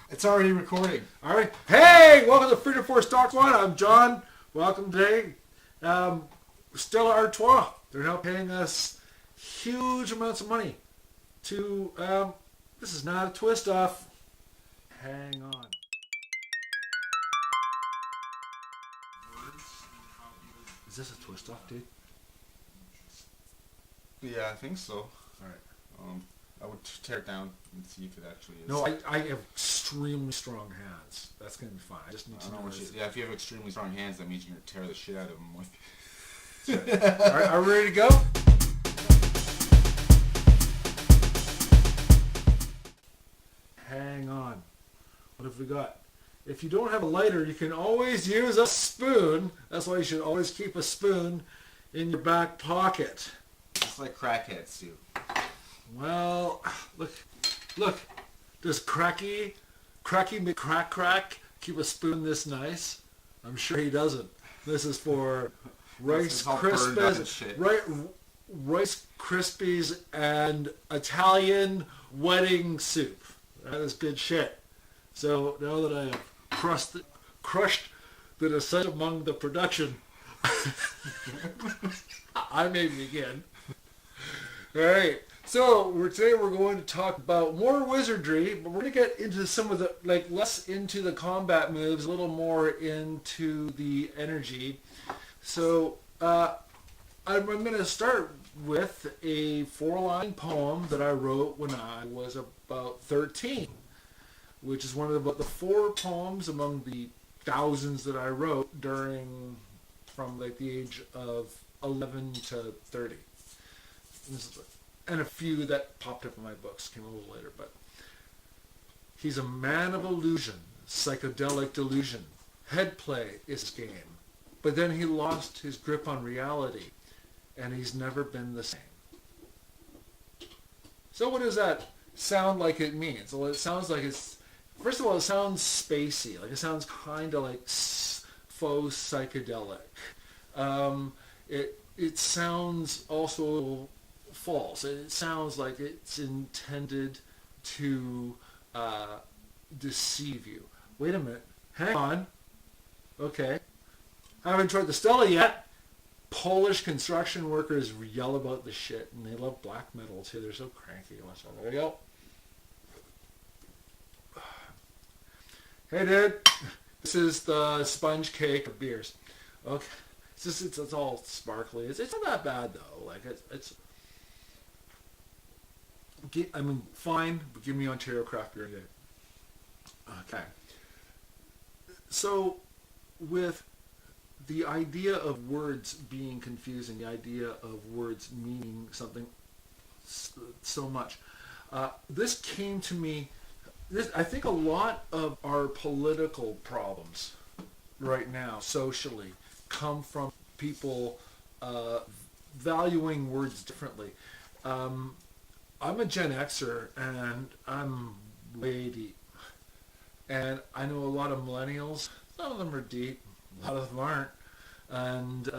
It's already recording. All right. Hey, welcome to Freedom Force Talk One. I'm John. Welcome today. Stella Artois. They're now paying us huge amounts of money to, this is not a twist off. Hang on. Is this a twist off, dude? Yeah, I think so. All right. I would tear it down and see if it actually is. No, I have extremely strong hands. That's going to be fine. I just need to know. Yeah, if you have extremely strong hands, that means you're going to tear the shit out of them with. All right, are we ready to go? Hang on. What have we got? If you don't have a lighter, you can always use a spoon. That's why you should always keep a spoon in your back pocket. Just like crackheads do. Well, look. Does Cracky McCrack keep a spoon this nice? I'm sure he doesn't. This is for Rice Krispies, Rice Krispies and Italian wedding soup. That is good shit. So now that I have crushed the dissent among the production, I may begin. All right. So today we're going to talk about more wizardry, but we're going to get into some of the, less into the combat moves, a little more into the energy. So I'm going to start with a 4-line poem that I wrote when I was about 13, which is one of the 4 poems among the thousands that I wrote from the age of 11 to 30. And a few that popped up in my books came a little later, but he's a man of illusion, psychedelic delusion. Head play is his game, but then he lost his grip on reality, and he's never been the same. So what does that sound like it means? Well, it sounds like first of all, it sounds spacey, like it sounds kind of like faux psychedelic. It sounds also false. It sounds like it's intended to deceive you. Wait a minute. Hang on. Okay. I haven't tried the Stella yet. Polish construction workers yell about the shit, and they love black metal too. They're so cranky. There you go. Hey, dude. This is the sponge cake of beers. Okay. It's all sparkly. It's not that bad though. Fine, but give me Ontario craft beer today. Okay. So, with the idea of words being confusing, the idea of words meaning something so much, this came to me. I think a lot of our political problems right now, socially, come from people valuing words differently. I'm a Gen Xer, and I'm way deep. And I know a lot of millennials. Some of them are deep. A lot of them aren't. And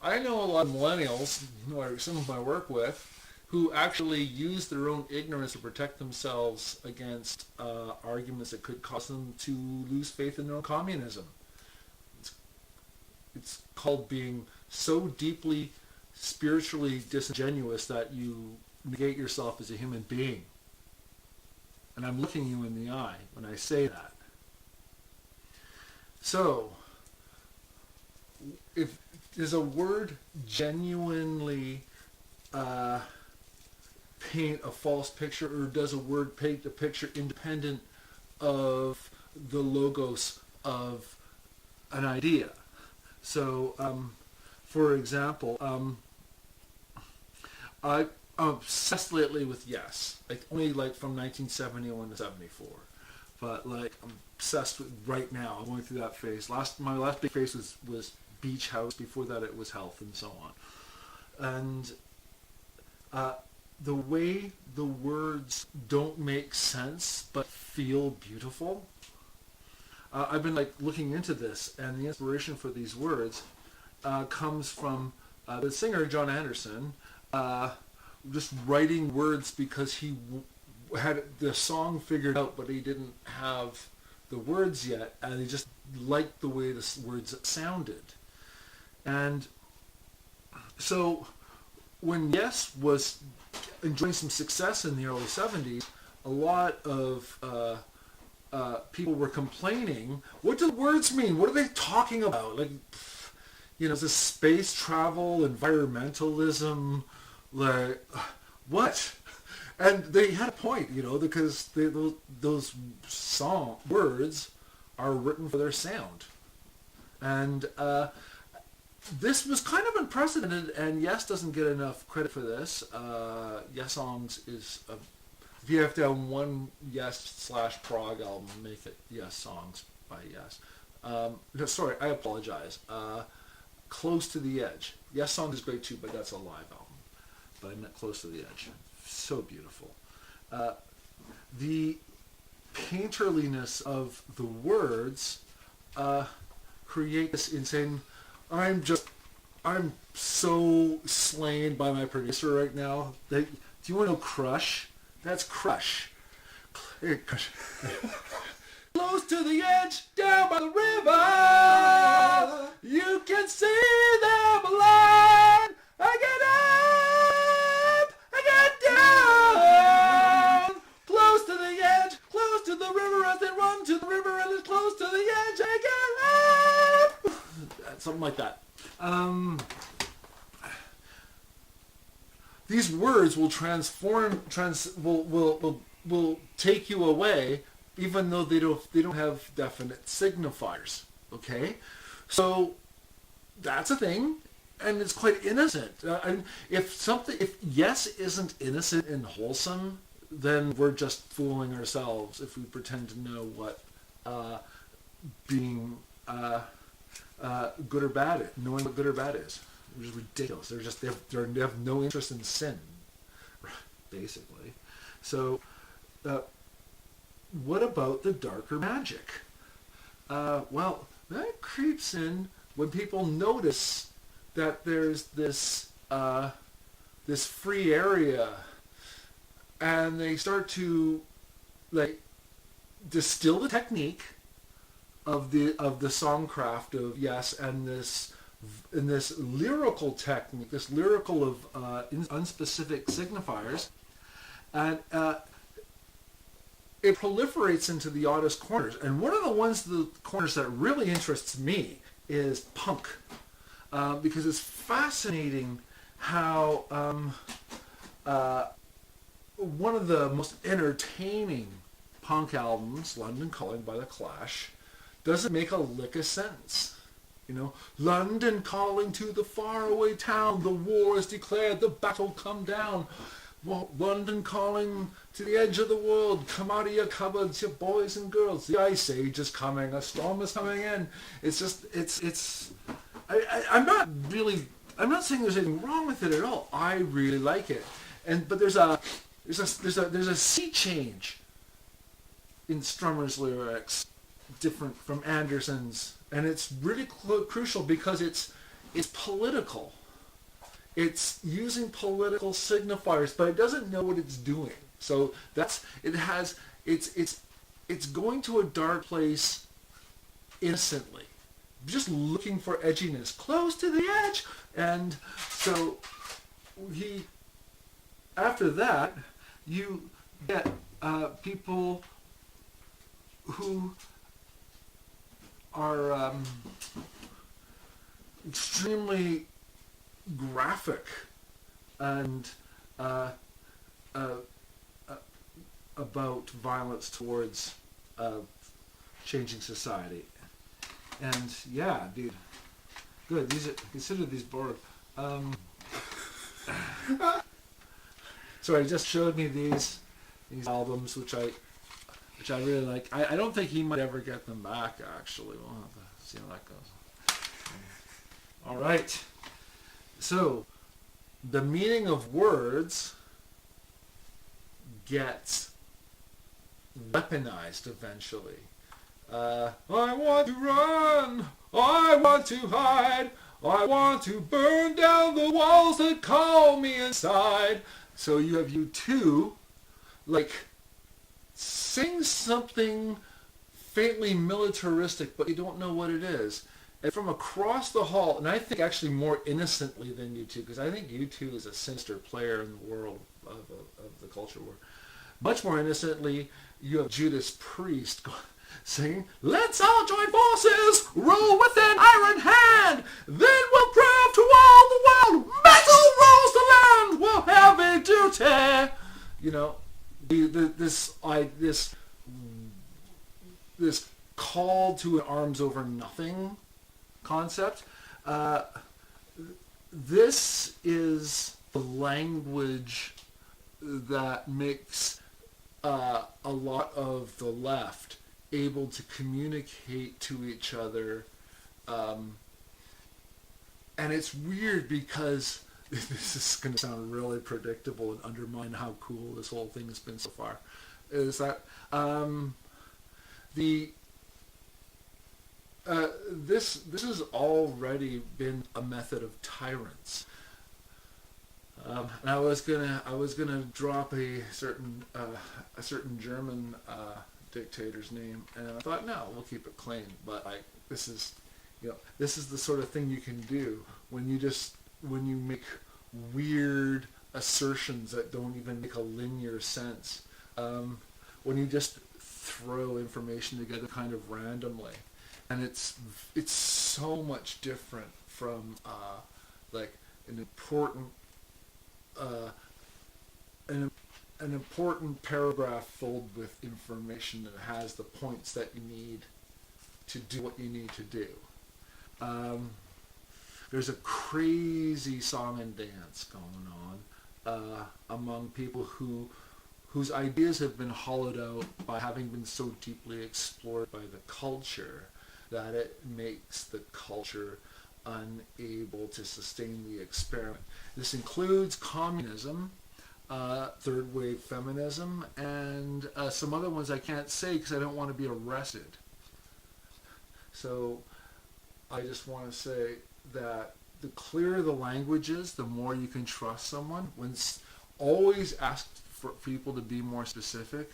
I know a lot of millennials, some of my work with, who actually use their own ignorance to protect themselves against arguments that could cause them to lose faith in their own communism. It's called being so deeply spiritually disingenuous that you negate yourself as a human being. And I'm looking you in the eye when I say that. So, does a word genuinely paint a false picture, or does a word paint a picture independent of the logos of an idea? So, for example, I'm obsessed lately with yes, only from 1971 to 74. But I'm obsessed with right now. I'm going through that phase. My last big phase was Beach House. Before that, it was Health, and so on. And the way the words don't make sense but feel beautiful. I've been looking into this, and the inspiration for these words comes from the singer John Anderson, just writing words because he had the song figured out, but he didn't have the words yet, and he just liked the way the words sounded. And so when Yes was enjoying some success in the early 70s, a lot of people were complaining, what do the words mean? What are they talking about? Like, is this space travel, environmentalism, like, what? And they had a point, because those song words are written for their sound. And this was kind of unprecedented, and Yes doesn't get enough credit for this. Yes Songs is, if you have to have one Yes/prog album, make it Yes Songs by Yes. No, sorry, I apologize. Close to the Edge. Yes Songs is great too, but that's a live album. But I meant Close to the Edge. So beautiful. The painterliness of the words create this insane... I'm so slain by my producer right now. Do you want to know Crush? That's Crush. Crush. Close to the edge, down by the river, you can see them line. I get up, I get down, close to the edge, close to the river, as they run to the river, and it's close to the edge, I get up. Something like that. These words will will take you away, even though they don't have definite signifiers. Okay, so that's a thing, and it's quite innocent. If Yes isn't innocent and wholesome, then we're just fooling ourselves if we pretend to know what being good or bad is, knowing what good or bad is, which is ridiculous. They have no interest in sin, basically. So, what about the darker magic? Well, that creeps in when people notice that there's this free area, and they start to distill the technique of the songcraft of Yes, and this lyrical technique, this lyrical of unspecific signifiers, and it proliferates into the oddest corners. And one of the corners that really interests me is punk, because it's fascinating how one of the most entertaining punk albums, London Calling by The Clash, doesn't make a lick of sense. London calling to the faraway town, the war is declared, the battle come down. Well, London calling to the edge of the world, come out of your cupboards, you boys and girls. The ice age is coming, a storm is coming in. It's just, I'm not saying there's anything wrong with it at all. I really like it, but there's a sea change in Strummer's lyrics, different from Anderson's, and it's really crucial because it's political. It's using political signifiers, but it doesn't know what it's doing. So it's going to a dark place innocently, just looking for edginess, close to the edge. And so after that, you get people who are extremely graphic and about violence towards changing society. And yeah, dude, good. Consider these bored. So I just showed me these albums, which I really like. I don't think he might ever get them back, actually. We'll have to see how that goes. All right. So, the meaning of words gets weaponized eventually. I want to run. I want to hide. I want to burn down the walls that call me inside. So you have U2, like, saying something faintly militaristic, but you don't know what it is. And from across the hall, and I think actually more innocently than U2, because I think U2 is a sinister player in the world of the culture war. Much more innocently, you have Judas Priest saying, "Let's all join forces, rule with an iron hand, then we'll prove to all the world, metal rules the land, we'll have a duty." You know, this call to an arms over nothing concept. This is the language that makes a lot of the left able to communicate to each other. And it's weird because this is going to sound really predictable and undermine how cool this whole thing has been so far. Is that this has already been a method of tyrants. And I was gonna drop a certain German dictator's name, and I thought, no, we'll keep it clean. But this is the sort of thing you can do when you make weird assertions that don't even make a linear sense. When you just throw information together kind of randomly, and it's so much different from like an important paragraph filled with information that has the points that you need to do what you need to do. There's a crazy song and dance going on among people whose ideas have been hollowed out by having been so deeply explored by the culture that it makes the culture unable to sustain the experiment. This includes communism, third wave feminism, and some other ones I can't say because I don't want to be arrested. So I just want to say that the clearer the language is, the more you can trust someone. Always ask for people to be more specific.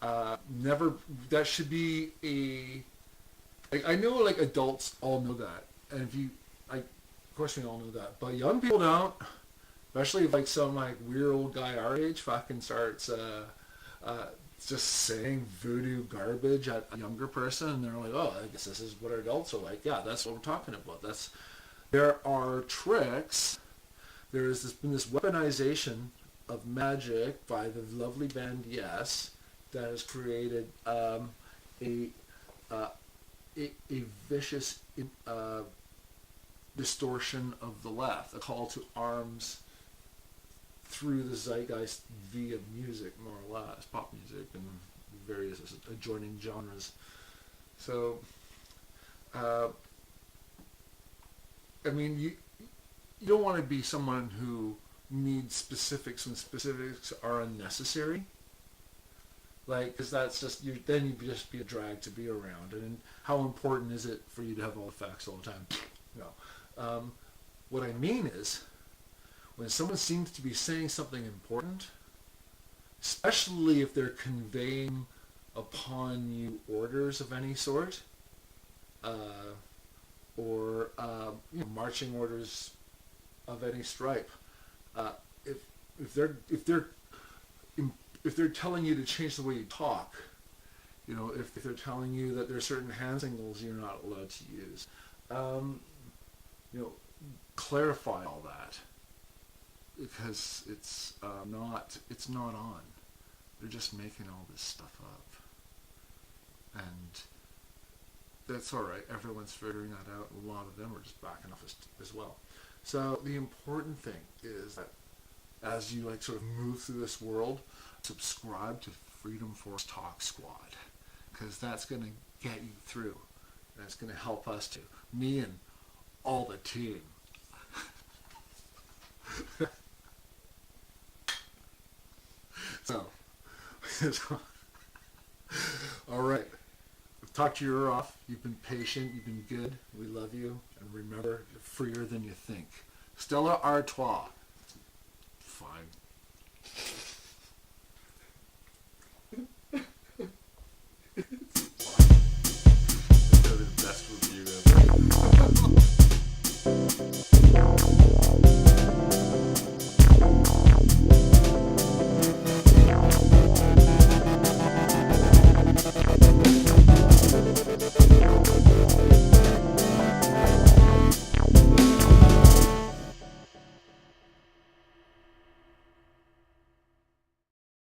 That should be I know like adults all know that, and of course we all know that, but young people don't. Especially if like some like weird old guy our age fucking starts just saying voodoo garbage at a younger person, and they're like, oh, I guess this is what adults are like. Yeah, that's what we're talking about. There are tricks. There's been this weaponization of magic by the lovely band Yes that has created a vicious distortion of the left, a call to arms through the zeitgeist via music, more or less, pop music and various adjoining genres. So, I mean, you don't want to be someone who needs specifics when specifics are unnecessary. Like, because that's just, then you'd just be a drag to be around. And how important is it for you to have all the facts all the time? No. What I mean is, when someone seems to be saying something important, especially if they're conveying upon you orders of any sort, or marching orders of any stripe, if they're telling you to change the way you talk, if they're telling you that there's certain hand signals you're not allowed to use, clarify all that, because it's not on. They're just making all this stuff up, and that's all right. Everyone's figuring that out. A lot of them are just backing off as well. So the important thing is that as you sort of move through this world, subscribe to Freedom Force Talk Squad, because that's going to get you through. That's going to help us too. Me and all the team. So, all right. I've talked your ear off. You've been patient. You've been good. We love you. And remember, you're freer than you think. Stella Artois. Fine.